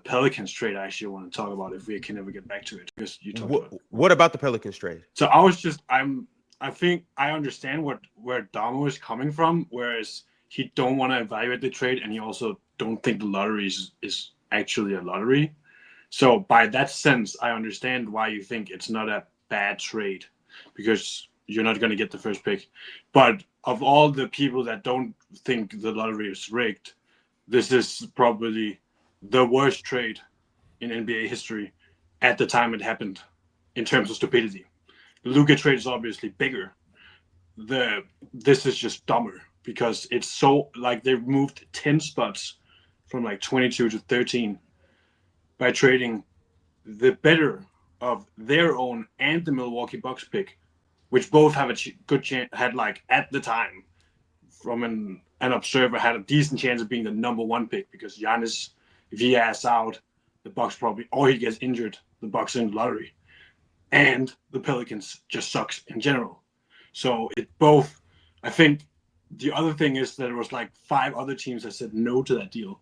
the Pelicans trade I actually want to talk about if we can ever get back to it, because you talked about it. What about the Pelicans trade? So I think I understand where Damo is coming from, whereas he don't want to evaluate the trade, and he also don't think the lottery is actually a lottery. So by that sense, I understand why you think it's not a bad trade, because you're not going to get the first pick. But of all the people that don't think the lottery is rigged, this is probably the worst trade in NBA history at the time it happened in terms of stupidity. The Luka trade is obviously bigger. This is just dumber because it's so like they've moved 10 spots from like 22 to 13 by trading the better of their own and the Milwaukee Bucks pick, which both have a good chance, had like at the time from an observer had a decent chance of being the number one pick, because Giannis, if he asks out, the Bucks probably, or he gets injured, the Bucks in the lottery. And the Pelicans just sucks in general. So it both, I think the other thing is that there was like 5 other teams that said no to that deal.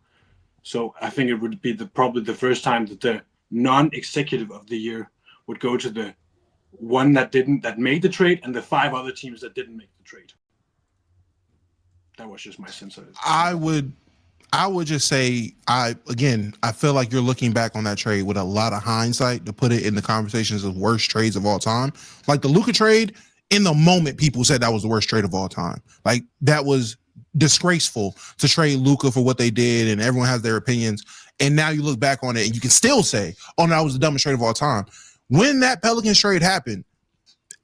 So I think it would be probably the first time that the non-executive of the year would go to the one that made the trade, and the 5 other teams that didn't make the trade. That was just my sense of it. I would just say, I feel like you're looking back on that trade with a lot of hindsight to put it in the conversations of worst trades of all time. Like the Luka trade, in the moment, people said that was the worst trade of all time. Like that was disgraceful to trade Luka for what they did, and everyone has their opinions. And now you look back on it and you can still say, oh, no, that was the dumbest trade of all time. When that Pelicans trade happened,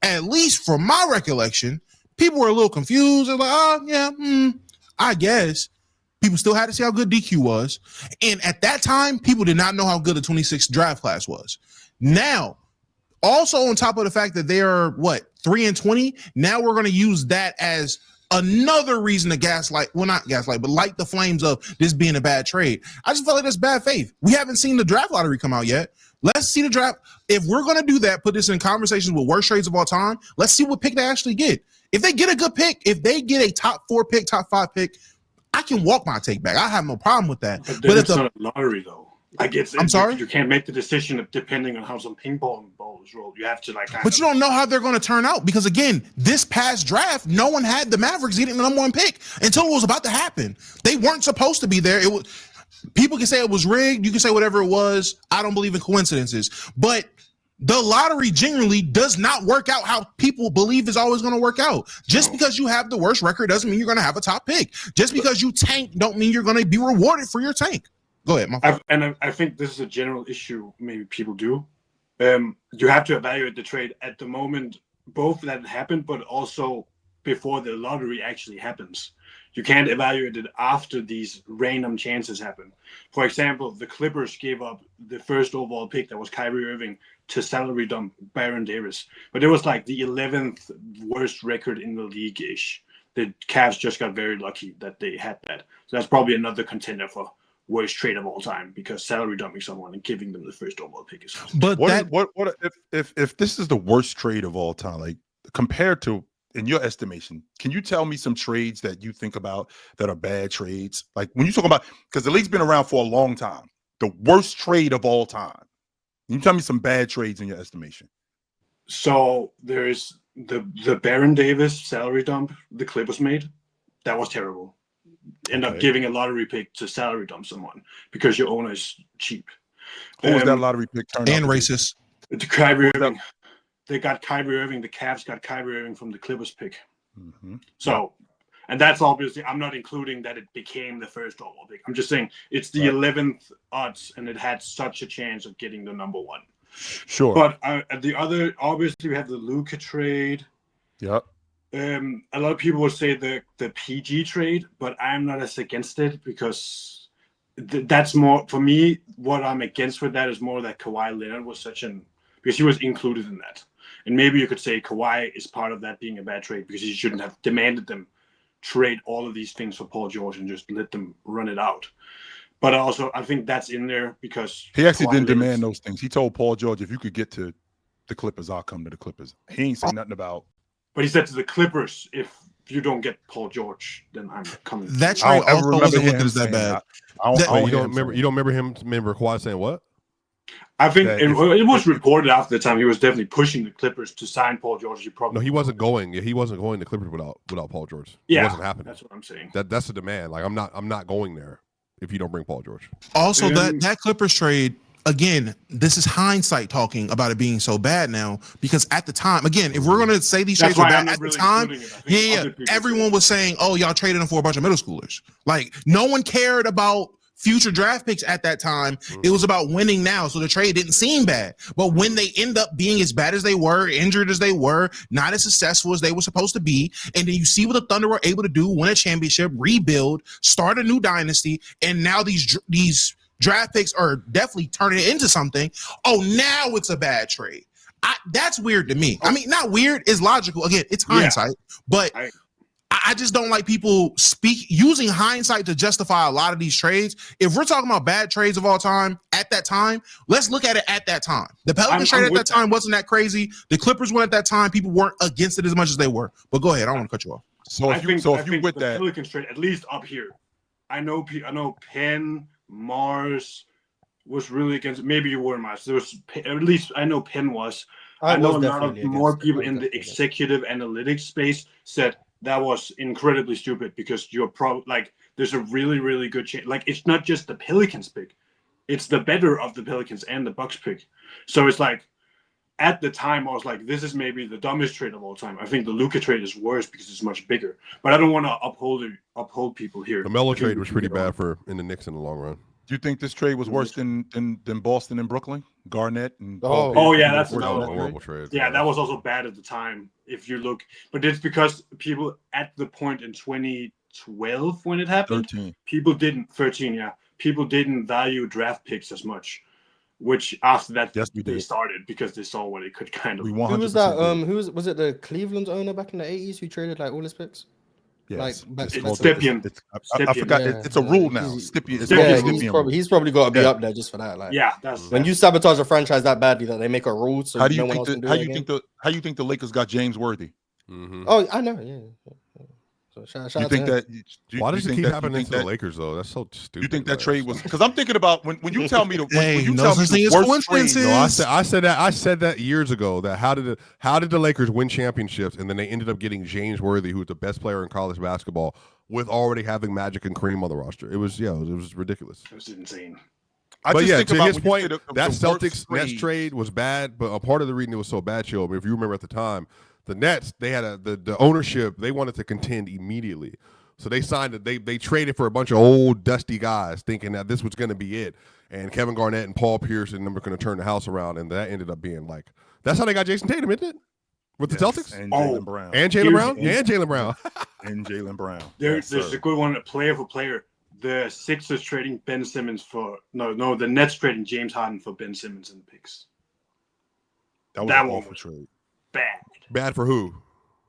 at least from my recollection, people were a little confused. They're like, I guess. People still had to see how good DQ was. And at that time, people did not know how good the 26th draft class was. Now, also on top of the fact that they are, 3-20, now we're going to use that as another reason to light the flames of this being a bad trade. I just felt like that's bad faith. We haven't seen the draft lottery come out yet. Let's see the draft. If we're going to do that, put this in conversations with worst trades of all time, let's see what pick they actually get. If they get a good pick, if they get a top 4 pick, top 5 pick, I can walk my take back. I have no problem with that. But it's not a lottery, though. Like I'm sorry? You can't make the decision depending on how some ping pong balls roll. You have to But you don't know how they're going to turn out, because again, this past draft, no one had the Mavericks getting the number 1 pick until it was about to happen. They weren't supposed to be there. It was. People can say it was rigged. You can say whatever it was. I don't believe in coincidences, but the lottery generally does not work out how people believe is always going to work out. Just because you have the worst record doesn't mean you're going to have a top pick. Just because you tank don't mean you're going to be rewarded for your tank. Go ahead. I think this is a general issue. Maybe people do. You have to evaluate the trade at the moment, both that it happened, but also before the lottery actually happens. You can't evaluate it after these random chances happen. For example, the Clippers gave up the first overall pick, that was Kyrie Irving, to salary dump Baron Davis. But it was like the 11th worst record in the league-ish. The Cavs just got very lucky that they had that. So that's probably another contender for worst trade of all time, because salary dumping someone and giving them the first overall pick is. But if this is the worst trade of all time, like compared to, in your estimation, can you tell me some trades that you think about that are bad trades? Like when you talk about, because the league's been around for a long time, the worst trade of all time. Can you tell me some bad trades in your estimation? So there's the Baron Davis salary dump the Clippers made. That was terrible. End up giving a lottery pick to salary dump someone because your owner is cheap. Who was that lottery pick turned and out racist? To Kyrie Irving. They got Kyrie Irving. The Cavs got Kyrie Irving from the Clippers pick. Mm-hmm. So, and that's obviously, I'm not including that it became the first overall pick. I'm just saying it's the 11th odds, and it had such a chance of getting the number 1. Sure. But the other, obviously, we have the Luka trade. Yep. A lot of people will say the PG trade, but I'm not as against it, because that's more, for me, what I'm against with that is more that Kawhi Leonard was because he was included in that. And maybe you could say Kawhi is part of that being a bad trade, because he shouldn't have demanded them trade all of these things for Paul George and just let them run it out. But also, I think that's in there because he actually didn't demand those things. He told Paul George, if you could get to the Clippers, I'll come to the Clippers. He ain't saying nothing about. But he said to the Clippers, if if you don't get Paul George, then I'm coming. That I trade don't ever also remember wasn't him looking as that saying bad. that. I don't Wait, you hear don't him remember? saying You don't remember him? Remember Kawhi saying what? I think that it was reported after the time he was definitely pushing the Clippers to sign Paul George. He probably No, he wasn't going. Yeah, he wasn't going to Clippers without Paul George. Yeah, it wasn't happening. That's what I'm saying. That's a demand. Like I'm not going there if you don't bring Paul George. Also, that Clippers trade, again, this is hindsight talking about it being so bad now, because at the time, again, if we're going to say these trades were bad at the time, everyone was saying, oh, y'all traded them for a bunch of middle schoolers. Like, no one cared about future draft picks at that time. It was about winning now. So the trade didn't seem bad. But when they end up being as bad as they were, injured as they were, not as successful as they were supposed to be, and then you see what the Thunder were able to do, win a championship, rebuild, start a new dynasty, and now these draft picks are definitely turning it into something. Oh, now it's a bad trade. That's weird to me. I mean, not weird, it's logical. Again, it's hindsight, but I just don't like people using hindsight to justify a lot of these trades. If we're talking about bad trades of all time, at that time, let's look at it at that time. The Pelicans trade at that time wasn't that crazy. The Clippers went at that time. People weren't against it as much as they were. But go ahead. I don't want to cut you off. So if you with that, Pelicans trade, at least up here, I know Penn, Mars was really against. Maybe you weren't, Mars. There was at least I know Penn was. I know a lot of more people in the executive analytics space said that was incredibly stupid because you're probably like there's a really, really good chance. Like it's not just the Pelicans pick, it's the better of the Pelicans and the Bucks pick. So it's like at the time I was like, this is maybe the dumbest trade of all time. I think the Luka trade is worse because it's much bigger. But I don't want to uphold people here. The Melo trade was pretty bad in the Knicks in the long run. Do you think this trade was worse than Boston and Brooklyn? Garnett and that's a horrible trade. Yeah, that was also bad at the time. If you look, but it's because people at the point in 2012 when it happened, 13. People didn't value draft picks as much. Which after that they started because they saw what it could kind of. Who was that? Was it the Cleveland owner back in the 80s who traded like all his picks? Yes. Like Stepien. I forgot. It's a rule now. Stepien. He's probably got to be up there just for that. Like, that's when you sabotage a franchise that badly that they make a rule. So how do you think the Lakers got James Worthy? Mm-hmm. Oh, I know. Yeah. So shout you think that? Why does it keep happening to the Lakers though? That's so stupid. You think that trade was? Because I'm thinking about when you tell me the worst trade. No, I said that years ago. That how did the Lakers win championships and then they ended up getting James Worthy, who's the best player in college basketball, with already having Magic and Kareem on the roster. It was ridiculous. It was insane. But yeah, to his point, that Celtics Nets trade was bad. But a part of the reason it was so bad, Chill, if you remember at the time. The Nets, they had the ownership. They wanted to contend immediately, so they signed it. They traded for a bunch of old dusty guys, thinking that this was going to be it. And Kevin Garnett and Paul Pierce and them were going to turn the house around, and that ended up being like that's how they got Jason Tatum, isn't it? With the Celtics and Jaylen Brown and Jaylen Brown and Jaylen Brown and Jaylen Brown. There's a good one, player for player. The Sixers trading Ben Simmons for the Nets trading James Harden for Ben Simmons and the picks. That was an awful trade. Bad for who?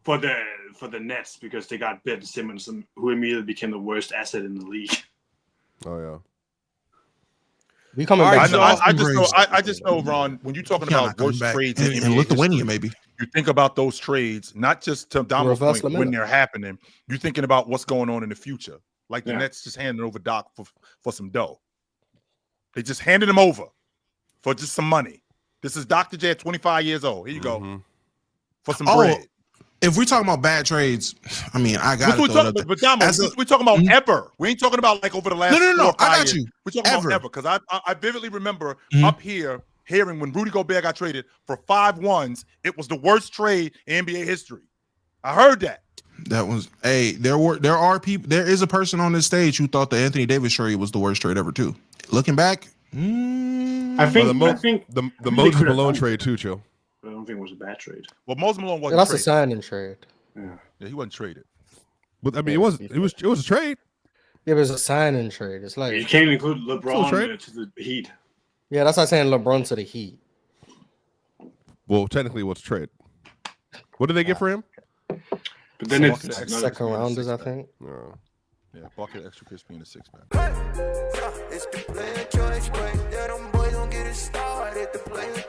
For the Nets because they got Ben Simmons, who immediately became the worst asset in the league. Oh yeah. We coming back. I just know, Ron. When you're talking about worst trades in Lithuania, maybe you think about those trades not just to Dom's point when they're happening. You're thinking about what's going on in the future. Like the Nets just handing over Doc for some dough. They just handed him over for just some money. This is Dr. J at 25 years old. Here you go. For some bread. If we're talking about bad trades, I mean, I got it. But Damo, we're talking about ever. We ain't talking about like over the last. No. I got you. We're talking about ever because I vividly remember up here hearing when Rudy Gobert got traded for 5 ones, it was the worst trade in NBA history. I heard that. That was there are people. There is a person on this stage who thought the Anthony Davis trade was the worst trade ever too. Looking back, I think the Moses Malone trade too, Chill. I don't think it was a bad trade. Well, Moses Malone wasn't. That's a signing trade. Yeah, he wasn't traded. But I mean, it was a trade. Yeah, but it's a signing trade. It's like you can't include LeBron to the Heat. Yeah, that's like saying LeBron to the Heat. Well, technically, it was a trade. What did they get for him? But then it's second rounders, I think. Yeah, bucket extra crispy in a 6-pack. It's the plan, choice, but that them boys don't get it started. The plan